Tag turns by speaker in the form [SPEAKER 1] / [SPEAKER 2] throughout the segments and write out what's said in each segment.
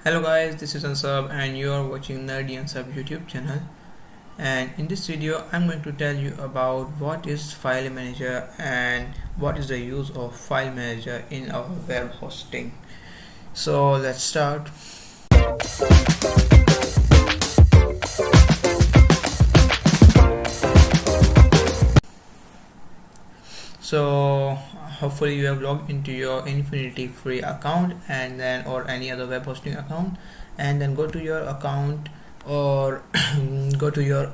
[SPEAKER 1] Hello guys, this is Ansab and you are watching the Ansab YouTube channel, and in this video I'm going to tell you about what is Filemanager and what is the use of Filemanager in our web hosting. So let's start. So hopefully you have logged into your Infinity free account and then or any other web hosting account, and then go to your account or go to your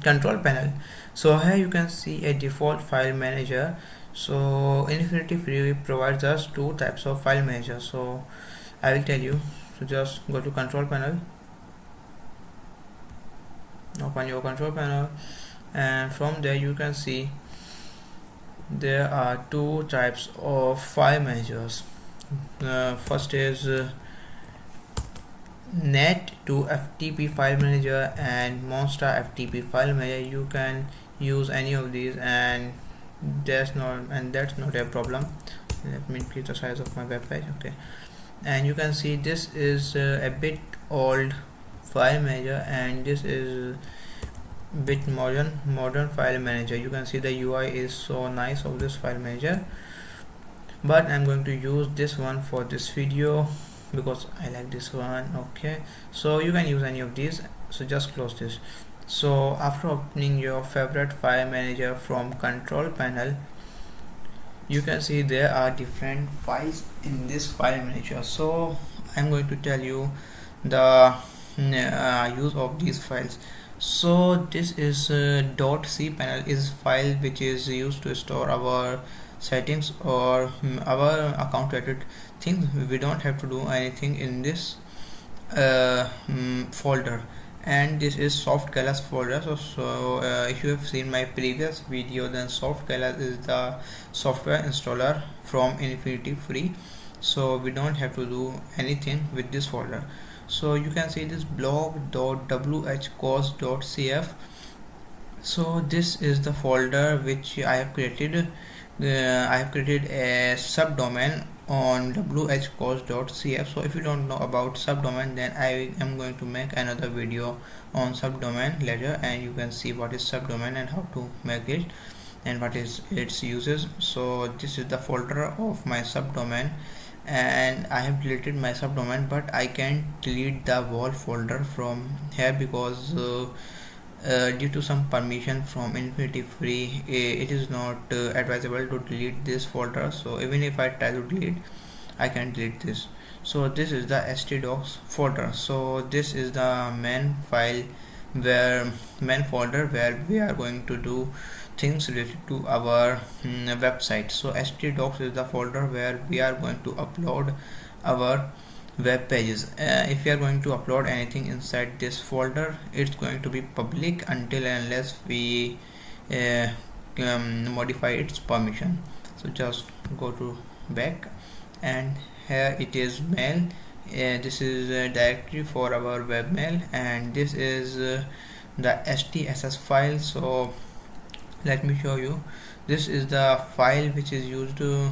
[SPEAKER 1] control panel. So here you can see a default file manager. So Infinity free provides us two types of file manager, so I will tell you. So just go to control panel, open your control panel, and from there you can see there are two types of file managers. First is net to FTP file manager and monster FTP file manager. You can use any of these, and that's not a problem. Let me increase the size of my web page. Okay, and you can see this is a bit old file manager, and this is bit modern file manager. You can see the UI is so nice of this file manager, but I'm going to use this one for this video because I like this one. Okay, so you can use any of these, so just close this. So after opening your favorite file manager from control panel, you can see there are different files in this file manager. So I'm going to tell you the use of these files. So this is .cpanel is file which is used to store our settings or our account related things. We don't have to do anything in this folder. And this is htaccess folder. So if you have seen my previous video, then htaccess is the software installer from Infinity free, so we don't have to do anything with this folder. So you can see this blog.whcourse.cf. so this is the folder which I have created. I have created a subdomain on whcourse.cf. so if you don't know about subdomain, then I am going to make another video on subdomain later, and you can see what is subdomain and how to make it and what is its uses. So this is the folder of my subdomain, and I have deleted my subdomain, but I can't delete the whole folder from here because due to some permission from Infinity free, it is not advisable to delete this folder. So even if I try to delete, I can delete this. So this is the htdocs folder. So this is the main folder where we are going to do things related to our website. So htdocs is the folder where we are going to upload our web pages. If you are going to upload anything inside this folder, it's going to be public until and unless we modify its permission. So just go to back, and here it is mail. This is a directory for our webmail, and this is the htaccess file. So let me show you. This is the file which is used to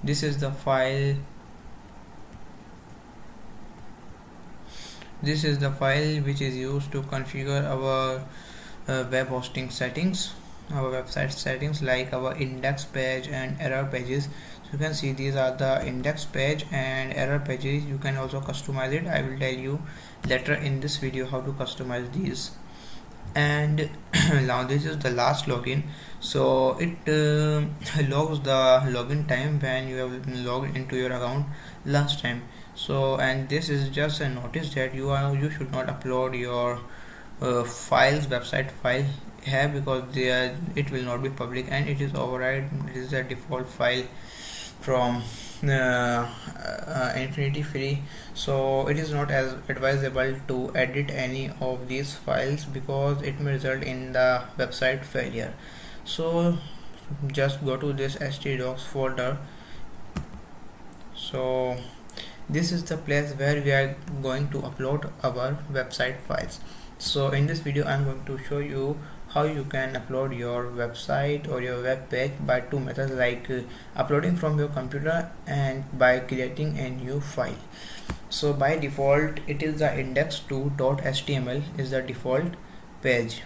[SPEAKER 1] this is the file which is used to configure our web hosting settings, our website settings, like our index page and error pages. So you can see these are the index page and error pages. You can also customize it. I will tell you later in this video how to customize these. And now this is the last login. So it logs the login time when you have logged into your account last time. So, and this is just a notice that you should not upload your website file here because it will not be public, and it is override. It is a default file from Infinity free, so it is not as advisable to edit any of these files because it may result in the website failure. So just go to this htdocs folder. So this is the place where we are going to upload our website files. So in this video I'm going to show you how you can upload your website or your web page by two methods, like uploading from your computer and by creating a new file. So by default it is the index2.html is the default page,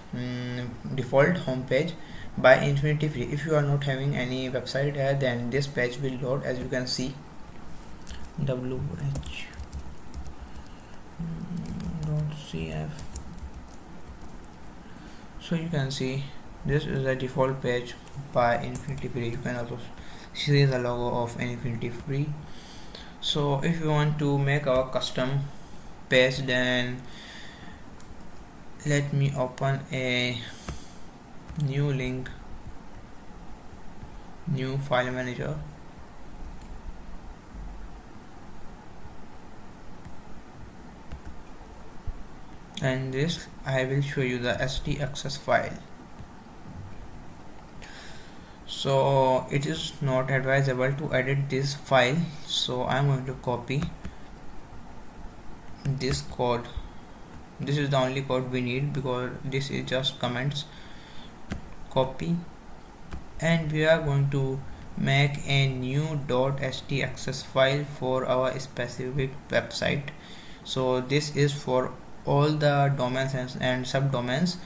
[SPEAKER 1] default home page by Infinity Free. If you are not having any website here, then this page will load. As you can see, wh.cf. So you can see this is the default page by Infinity Free. You can also see the logo of Infinity Free. So if you want to make a custom page, then let me open a new link, new Filemanager. And this I will show you the htaccess file. So it is not advisable to edit this file, so I'm going to copy this code. This is the only code we need because this is just comments. Copy, and we are going to make a new .htaccess file for our specific website. So this is for all the domains and subdomains.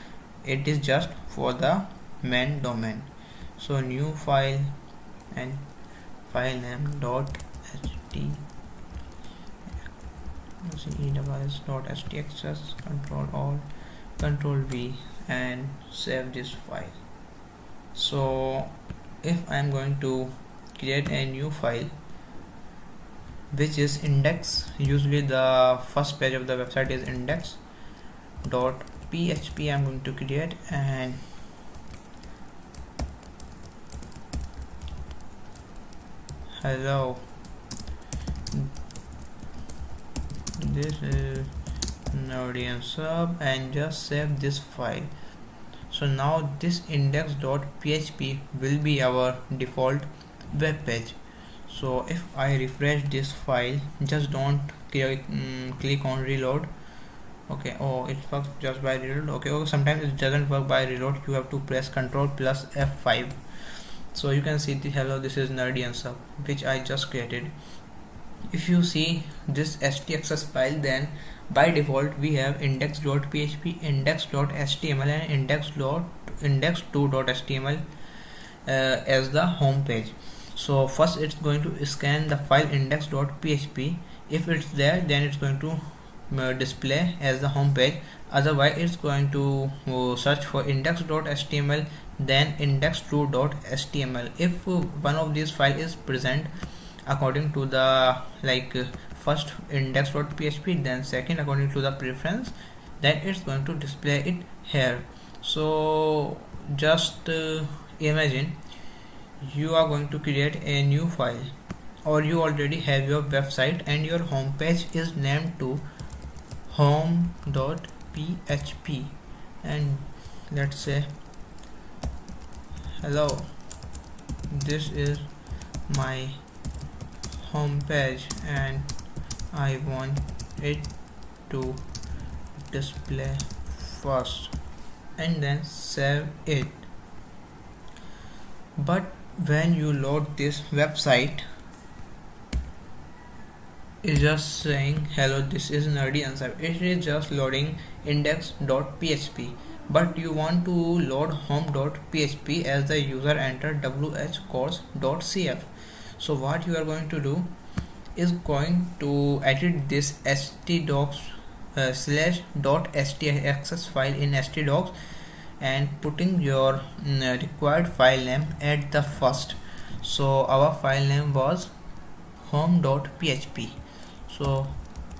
[SPEAKER 1] It is just for the main domain. So new file and file name .htaccess, control alt, control V, and save this file. So if I'm going to create a new file which is index, usually the first page of the website is index.php, I'm going to create, and hello, this is Ansab, and just save this file. So now this index.php will be our default web page. So if I refresh this file, just don't click on reload. Okay, oh, it works just by reload. Okay, sometimes it doesn't work by reload. You have to press Ctrl plus F5. So you can see the hello, this is Ansab, which I just created. If you see this htaccess file, then by default we have index.php, index.html, and index2.html as the home page. So first it's going to scan the file index.php. If it's there, then it's going to display as the home page. Otherwise it's going to search for index.html, then index2.html. If one of these files is present according to the first index.php, then second according to the preference, then it's going to display it here. So just imagine you are going to create a new file, or you already have your website and your home page is named to home.php, and let's say hello, this is my home page and I want it to display first, and then save it. But when you load this website, it's just saying hello, this is Ansab. It is just loading index.php, but you want to load home.php as the user enter whcourse.cf. So what you are going to do is going to edit this htdocs /.htaccess file in htdocs and putting your required file name at the first. So our file name was home.php. So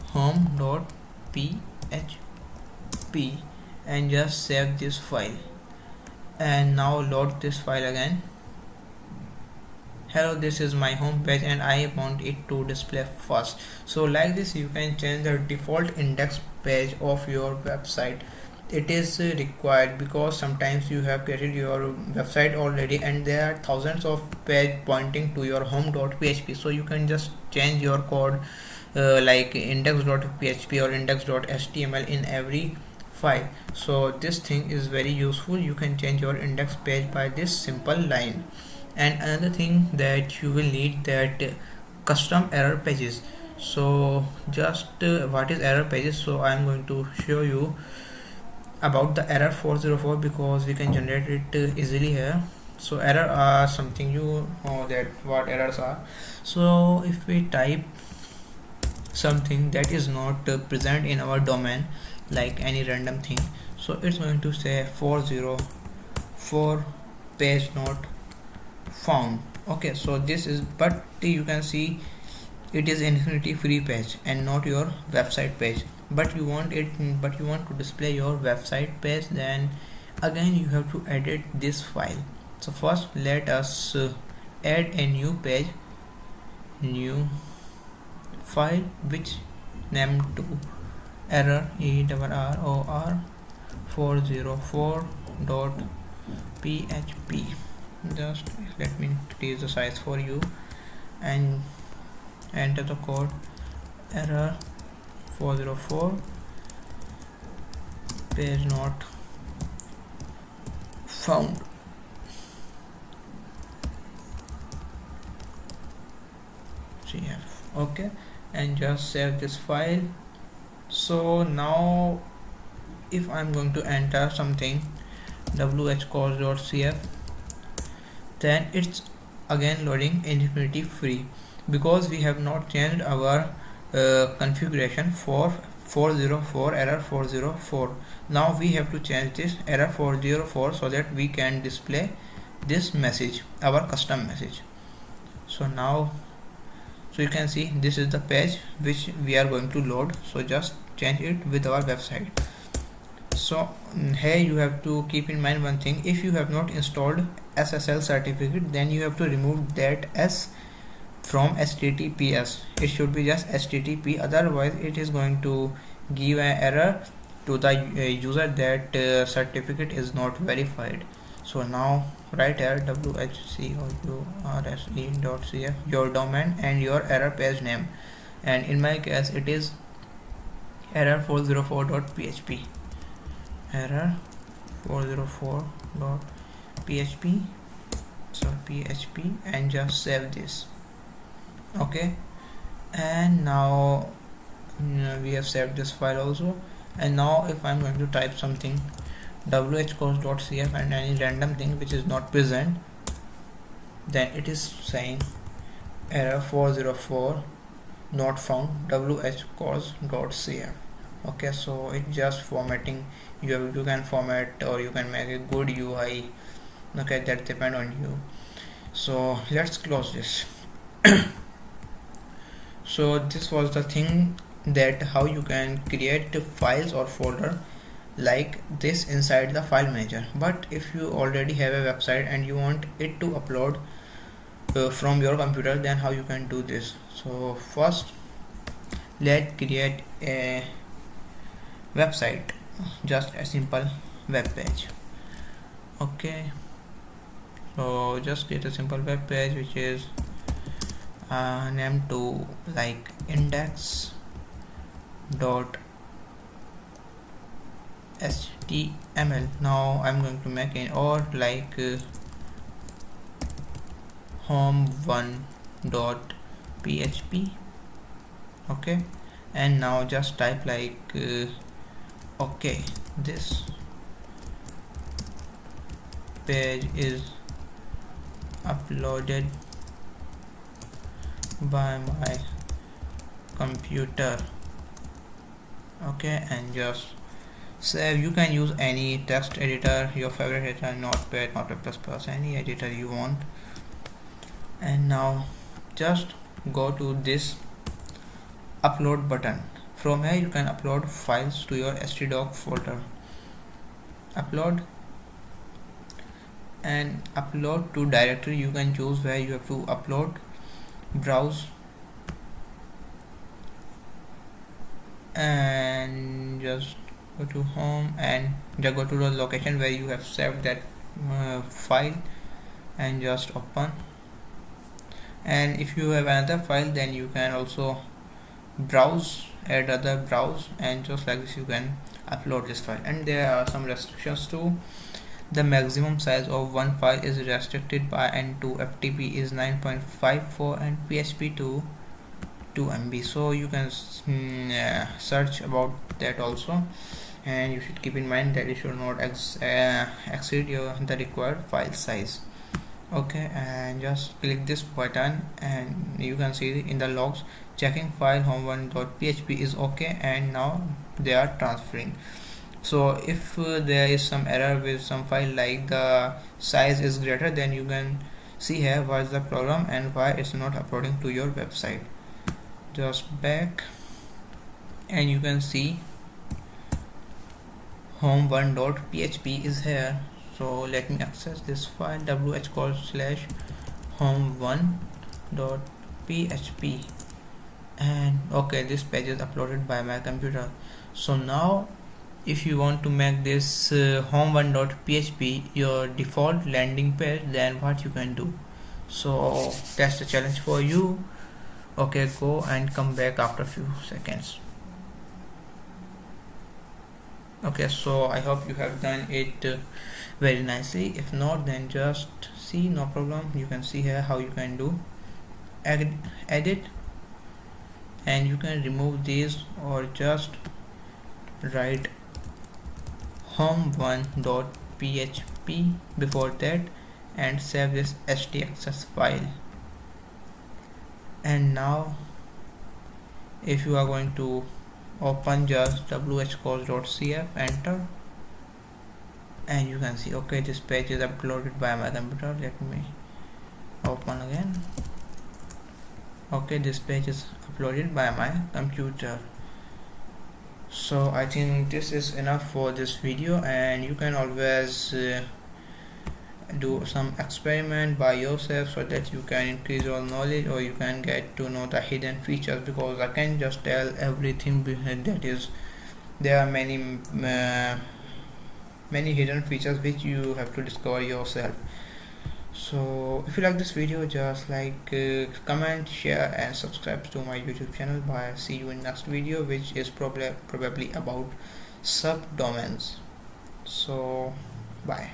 [SPEAKER 1] home.php, and just save this file, and now load this file again. Hello, this is my home page and I want it to display first. So like this you can change the default index page of your website. It is required because sometimes you have created your website already and there are thousands of pages pointing to your home.php. So you can just change your code like index.php or index.html in every file. So this thing is very useful. You can change your index page by this simple line. And another thing that you will need, that custom error pages. So just what is error pages? So I am going to show you about the error 404, because we can generate it easily here. So error are something, you know that what errors are. So if we type something that is not present in our domain, like any random thing, so it's going to say 404 page not found. Okay, so this is, but you can see it is infinity free page and not your website page, but you want it, but you want to display your website page, then again you have to edit this file. So first let us add a new page, new file, which name to error error 404.php. just let me increase the size for you and enter the code error 404 page not found. CF. Okay, and just save this file. So now if I'm going to enter something whcourse.cf, then it's again loading infinity free, because we have not changed our configuration for 404 error 404. Now we have to change this error 404 so that we can display this message, our custom message. So now, so you can see this is the page which we are going to load. So just change it with our website. So here you have to keep in mind one thing: if you have not installed SSL certificate, then you have to remove that S from HTTPS. It should be just HTTP, otherwise it is going to give an error to the user that certificate is not verified. So now write here whcourse.cf, your domain and your error page name, and in my case it is error 404.php, error 404.php, so php, and just save this. Okay, and now we have saved this file also. And now if I'm going to type something whcourse.cf and any random thing which is not present, then it is saying error 404 not found whcourse.cf. okay, so it just formatting. You can format or you can make a good UI. Okay, that depend on you. So let's close this. So this was the thing, that how you can create files or folder like this inside the file manager. But if you already have a website and you want it to upload from your computer, then how you can do this? So first let's create a website, just a simple web page. Okay, so just create a simple web page which is named to like index.html. now I'm going to make it, or like home1.php. okay, and now just type like okay, this page is uploaded by my computer. Okay, and just save. You can use any text editor, your favorite editor, Notepad, Notepad++, any editor you want. And now just go to this upload button. From here you can upload files to your htdoc folder. Upload, and upload to directory. You can choose where you have to upload. Browse and just go to home and just go to the location where you have saved that file and just open. And if you have another file, then you can also browse, add other browse, and just like this you can upload this file. And there are some restrictions too. The maximum size of one file is restricted by N2, FTP is 9.54 and PHP to 2 MB. So you can search about that also, and you should keep in mind that it should not exceed the required file size. Okay, and just click this button and you can see in the logs checking file home1.php is okay, and now they are transferring. So if there is some error with some file, like the size is greater, then you can see here what is the problem and why it's not uploading to your website. Just back, and you can see home1.php is here. So let me access this file, whole/home1.php, and okay, this page is uploaded by my computer. So now if you want to make this home1.php your default landing page, then what you can do? So that's the challenge for you. Okay, go and come back after a few seconds. Okay, so I hope you have done it very nicely. If not, then just see, no problem. You can see here how you can do edit, and you can remove these or just write home1.php before that and save this htaccess file. And now if you are going to open just whcourse.cf, enter, and you can see okay, this page is uploaded by my computer. Let me open again. Okay, this page is uploaded by my computer. So I think this is enough for this video, and you can always do some experiment by yourself so that you can increase your knowledge, or you can get to know the hidden features, because I can just tell everything behind that. Is there are many hidden features which you have to discover yourself. So if you like this video, just like, comment, share and subscribe to my YouTube channel. Bye, see you in next video, which is probably about subdomains. So bye.